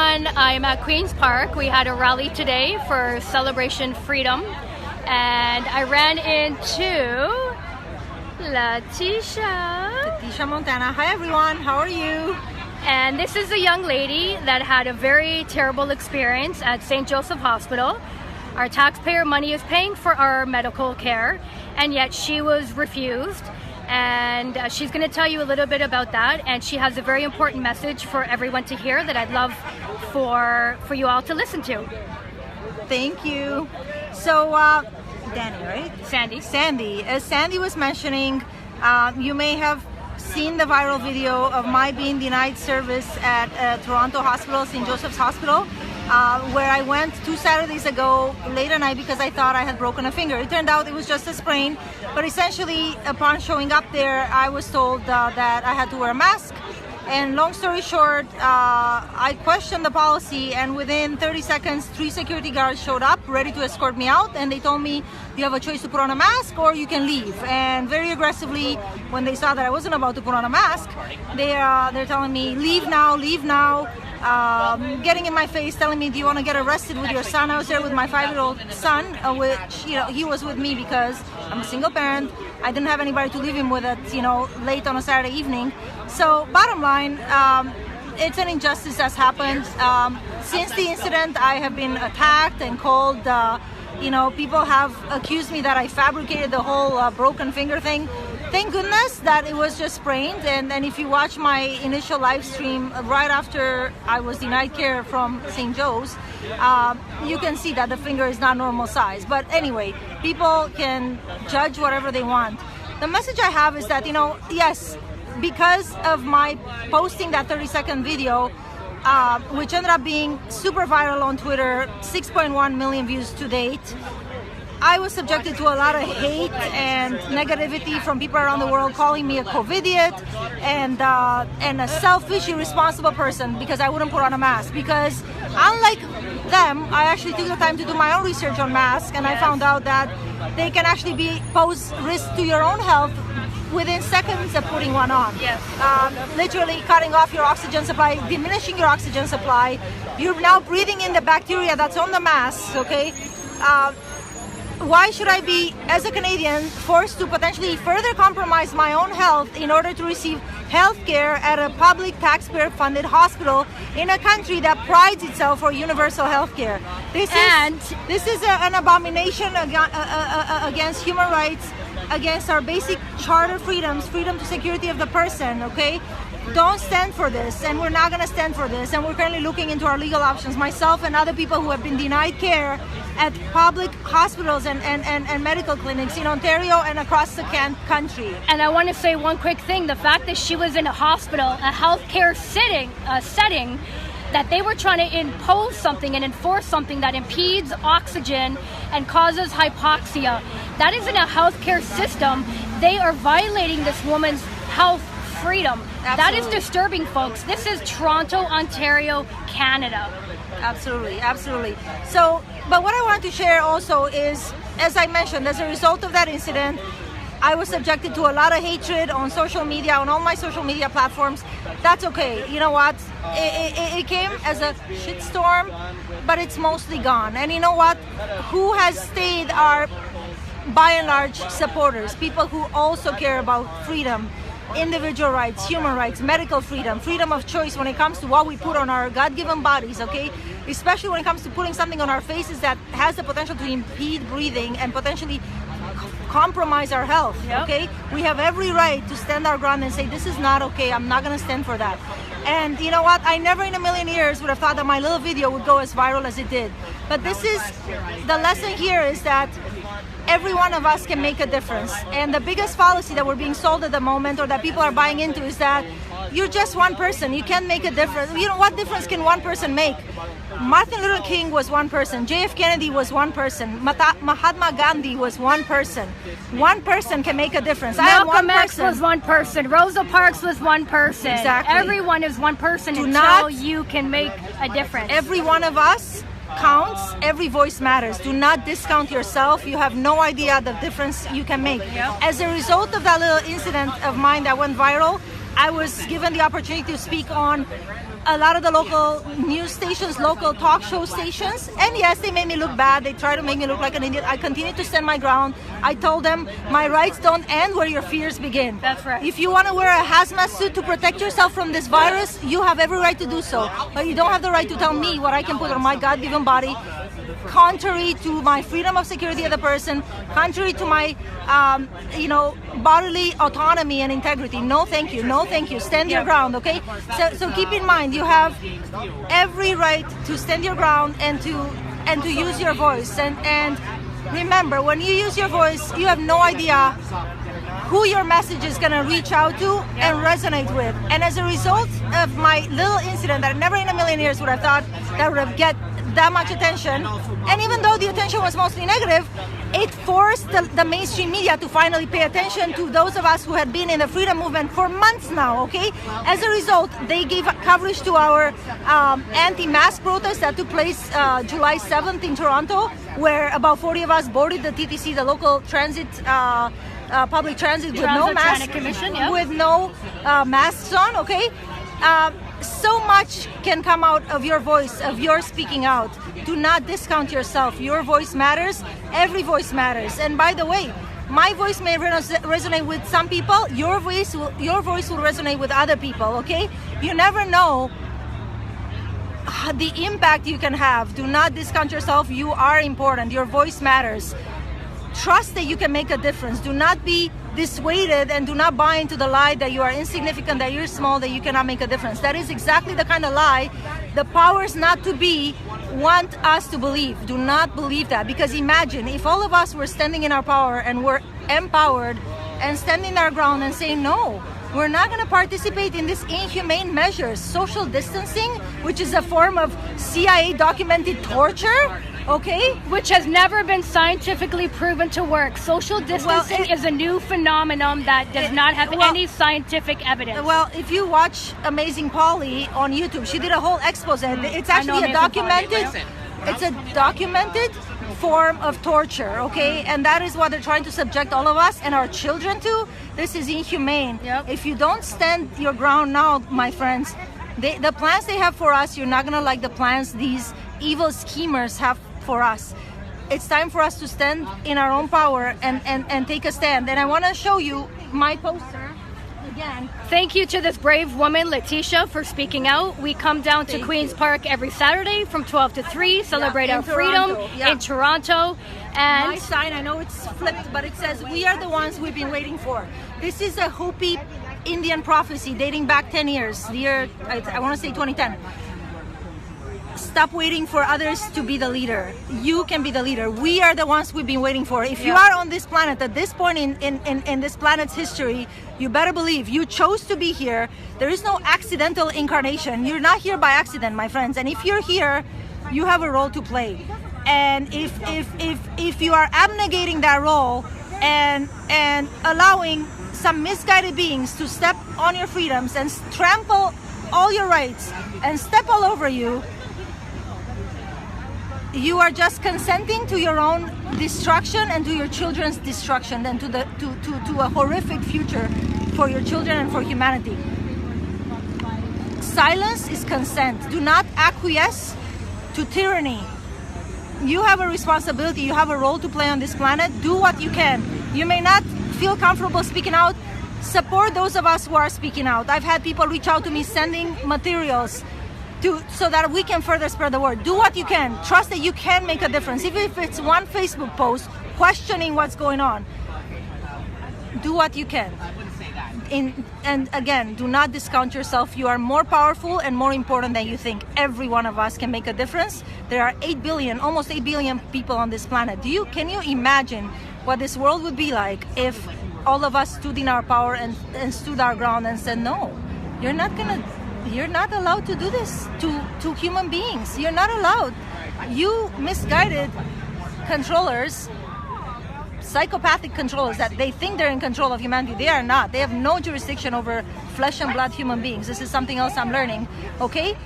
everyone. I'm at Queen's Park. We had a rally today for Celebration Freedom, and I ran into Letitia Montana. Hi everyone, how are you? And this is a young lady that had a very terrible experience at St. Joseph Hospital. Our taxpayer money is paying for our medical care, and yet she was refused. And she's going to tell you a little bit about that, and she has a very important message for everyone to hear that I'd love for you all to listen to. Thank you. So, Danny, right? Sandy. As Sandy was mentioning, you may have seen the viral video of my being denied service at Toronto Hospital, St. Joseph's Hospital, where I went 2 Saturdays ago late at night because I thought I had broken a finger. It turned out it was just a sprain, but essentially upon showing up there, I was told that I had to wear a mask. And long story short, I questioned the policy, and within 30 seconds, 3 security guards showed up ready to escort me out, and they told me, you have a choice to put on a mask or you can leave. And very aggressively, when they saw that I wasn't about to put on a mask, they're telling me, leave now, getting in my face, telling me, do you want to get arrested with your son? I was there with my 5-year-old son, which, he was with me because I'm a single parent. I didn't have anybody to leave him with at, late on a Saturday evening. So bottom line, it's an injustice that's happened. Since the incident, I have been attacked and called, people have accused me that I fabricated the whole broken finger thing. Thank goodness that it was just sprained. And if you watch my initial live stream right after I was denied care from St. Joe's, you can see that the finger is not normal size. But anyway, people can judge whatever they want. The message I have is that, yes, because of my posting that 30-second video, which ended up being super viral on Twitter, 6.1 million views to date, I was subjected to a lot of hate and negativity from people around the world calling me a COVIDiot and a selfish, irresponsible person because I wouldn't put on a mask. Because unlike them, I actually took the time to do my own research on masks, and I found out that they can actually pose risk to your own health within seconds of putting one on. Yes. Literally cutting off your oxygen supply, diminishing your oxygen supply. You're now breathing in the bacteria that's on the mask, okay? Why should I be, as a Canadian, forced to potentially further compromise my own health in order to receive health care at a public taxpayer-funded hospital in a country that prides itself for universal health care? This is an abomination against human rights, against our basic charter freedoms, freedom to security of the person, okay? Don't stand for this, and we're not going to stand for this, and we're currently looking into our legal options, myself and other people who have been denied care at public hospitals and medical clinics in Ontario and across the country. And I want to say one quick thing. The fact that she was in a hospital, a healthcare setting, that they were trying to impose something and enforce something that impedes oxygen and causes hypoxia. That isn't a healthcare system. They are violating this woman's health freedom. Absolutely. That is disturbing, folks. This is Toronto, Ontario, Canada. Absolutely. So, but what I want to share also is, as I mentioned, as a result of that incident, I was subjected to a lot of hatred on social media, on all my social media platforms. That's okay. You know what? It came as a shitstorm, but it's mostly gone. And you know what? Who has stayed are, by and large, supporters, people who also care about freedom, individual rights, human rights, medical freedom, freedom of choice when it comes to what we put on our God-given bodies, okay? Especially when it comes to putting something on our faces that has the potential to impede breathing and potentially compromise our health, okay? We have every right to stand our ground and say, this is not okay, I'm not gonna stand for that. And you know what? I never in a million years would have thought that my little video would go as viral as it did. But the lesson here is that every one of us can make a difference. And the biggest fallacy that we're being sold at the moment, or that people are buying into, is that you're just one person. You can't make a difference. What difference can one person make? Martin Luther King was one person. J.F. Kennedy was one person. Mahatma Gandhi was one person. One person can make a difference. Malcolm X was one person. Rosa Parks was one person. Exactly. Everyone is one person you can make a difference. Every one of us counts. Every voice matters. Do not discount yourself. You have no idea the difference you can make. Yep. As a result of that little incident of mine that went viral, I was given the opportunity to speak on a lot of the local news stations, local talk show stations. And yes, they made me look bad. They try to make me look like an idiot. I continue to stand my ground. I told them my rights don't end where your fears begin. That's right. If you want to wear a hazmat suit to protect yourself from this virus, you have every right to do so. But you don't have the right to tell me what I can put on my God-given body, contrary to my freedom of security as a person, contrary to my, bodily autonomy and integrity. No, thank you. No, thank you. Stand your ground, okay? So keep in mind, you have every right to stand your ground and to use your voice. And remember, when you use your voice, you have no idea who your message is going to reach out to and resonate with. And as a result of my little incident that never in a million years would have thought that would have get that much attention, and even though the attention was mostly negative, it forced the mainstream media to finally pay attention to those of us who had been in the freedom movement for months now, okay? As a result, they gave coverage to our anti-mask protest that took place July 7th in Toronto, where about 40 of us boarded the TTC, the local transit public transit, with no mask, with no masks on, okay? So much can come out of your voice, of your speaking out. Do not discount yourself. Your voice matters. Every voice matters. And by the way, my voice may resonate with some people. Your voice will resonate with other people, okay? You never know the impact you can have. Do not discount yourself. You are important. Your voice matters. Trust that you can make a difference. Do not be dissuaded and do not buy into the lie that you are insignificant, that you're small, that you cannot make a difference. That is exactly the kind of lie the powers not to be want us to believe. Do not believe that, because imagine if all of us were standing in our power and were empowered and standing our ground and saying, no, we're not going to participate in these inhumane measures. Social distancing, which is a form of CIA documented torture, okay? Which has never been scientifically proven to work. Social distancing is a new phenomenon that does not have any scientific evidence. Well, if you watch Amazing Polly on YouTube, she did a whole expose. It's actually it's a documented form of torture, okay? And that is what they're trying to subject all of us and our children to. This is inhumane. Yep. If you don't stand your ground now, my friends, the plans they have for us, you're not gonna like the plans these evil schemers have for us. It's time for us to stand in our own power and take a stand. And I want to show you my poster again. Thank you to this brave woman, Letitia, for speaking out. We come down to Queen's Park every Saturday from 12 to 3, celebrate our freedom in Toronto. And my sign, I know it's flipped, but it says, "We are the ones we've been waiting for." This is a Hopi Indian prophecy dating back 10 years, the year, I want to say 2010. Stop waiting for others to be the leader. You can be the leader. We are the ones we've been waiting for. If you are on this planet at this point in this planet's history, you better believe you chose to be here. There is no accidental incarnation. You're not here by accident, my friends. And if you're here, you have a role to play. And if you are abnegating that role and allowing some misguided beings to step on your freedoms and trample all your rights and step all over you, you are just consenting to your own destruction and to your children's destruction and to a horrific future for your children and for humanity. Silence is consent. Do not acquiesce to tyranny. You have a responsibility. You have a role to play on this planet. Do what you can. You may not feel comfortable speaking out. Support those of us who are speaking out. I've had people reach out to me sending materials so that we can further spread the word. Do what you can. Trust that you can make a difference. Even if it's one Facebook post questioning what's going on, do what you can. And again, do not discount yourself. You are more powerful and more important than you think. Every one of us can make a difference. There are 8 billion, almost 8 billion people on this planet. Can you imagine what this world would be like if all of us stood in our power and stood our ground and said, no, you're not allowed to do this to human beings. You're not allowed. You misguided controllers, psychopathic controllers that they think they're in control of humanity. They are not. They have no jurisdiction over flesh and blood human beings. This is something else I'm learning, okay?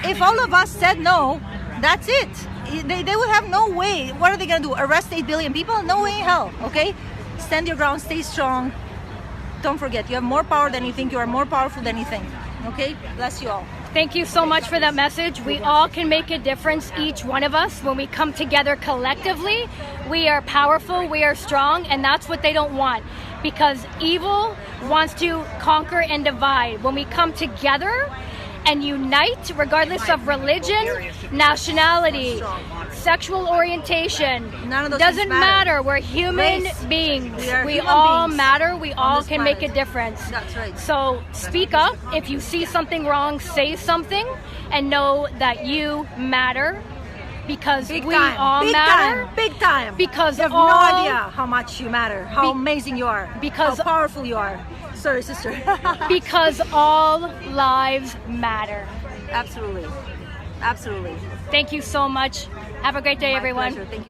If all of us said no, that's it. They would have no way. What are they going to do? Arrest 8 billion people? No way in hell, okay? Stand your ground, stay strong. Don't forget, you have more power than you think. You are more powerful than you think. Okay, bless you all. Thank you so much for that message. We all can make a difference, each one of us. When we come together collectively, we are powerful, we are strong, and that's what they don't want. Because evil wants to conquer and divide. When we come together and unite, regardless of religion, nationality, sexual orientation, None of those doesn't things matter. matter. We're human Race. beings. We are We human all beings matter. We all this can make a planet. difference. That's right. So speak up. If you see something wrong, say something, and know that you matter, because Big we time. all Big matter. time. Big time. Because you have all- no idea how much you matter, how Be- amazing you are, because- how powerful you are. Sorry, sister. Because all lives matter. Absolutely. Absolutely. Thank you so much. Have a great day, My everyone. pleasure. Thank you.